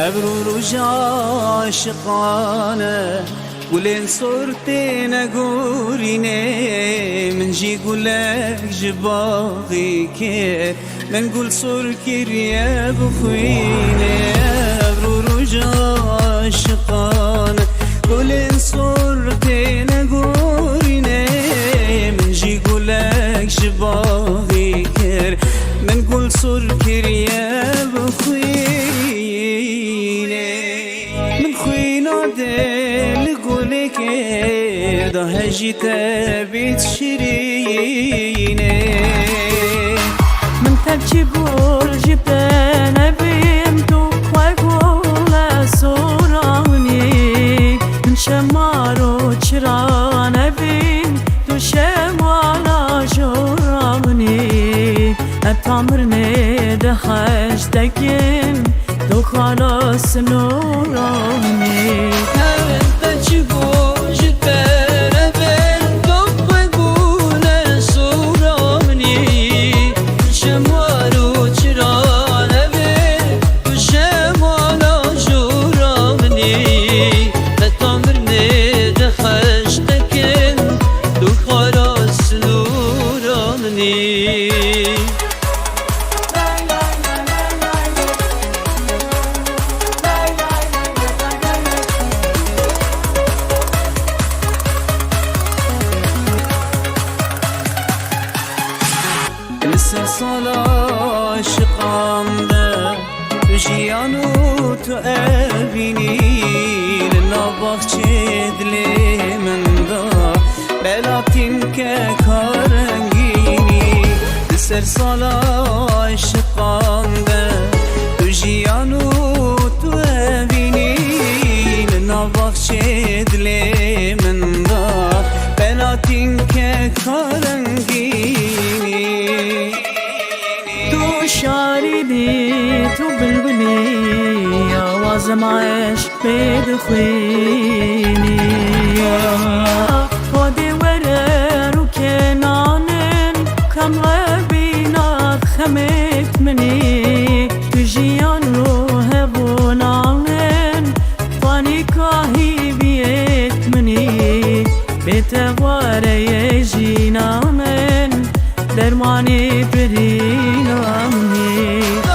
ابرو رجع عاشقانه ولين صرتي نقوريني من جي قولك جباغي كير من قول صور كريا بخويني ابرو رجع عاشقانه ولين صرتي نقوريني من جي قولك جباغي كير من قول صور كريا بخويني من خوينا دل قولك ده هجيت بيت شيريني من تبجي بول جبتنا بيمتو وقولا سوراني من شمارو تشرانا بين تو شمالا جوراني اتامرني دخش دكين تو خلاص نوراني سالا شقامده جیانو تو ابینی لنباخ چدلی من دا بلاتیم که کارنگینی سر سالا شقامده جیانو تو ابینی لنباخ چدلی من دا بلاتیم که کارنگینی شاردي تو بلبلي آواز معاش بدخويني خودي ورر وكنانن كم غبينا خمت مني تجيان روح بونانن فاني كاهي بيت مني بتواري جينا من درماني برينا مني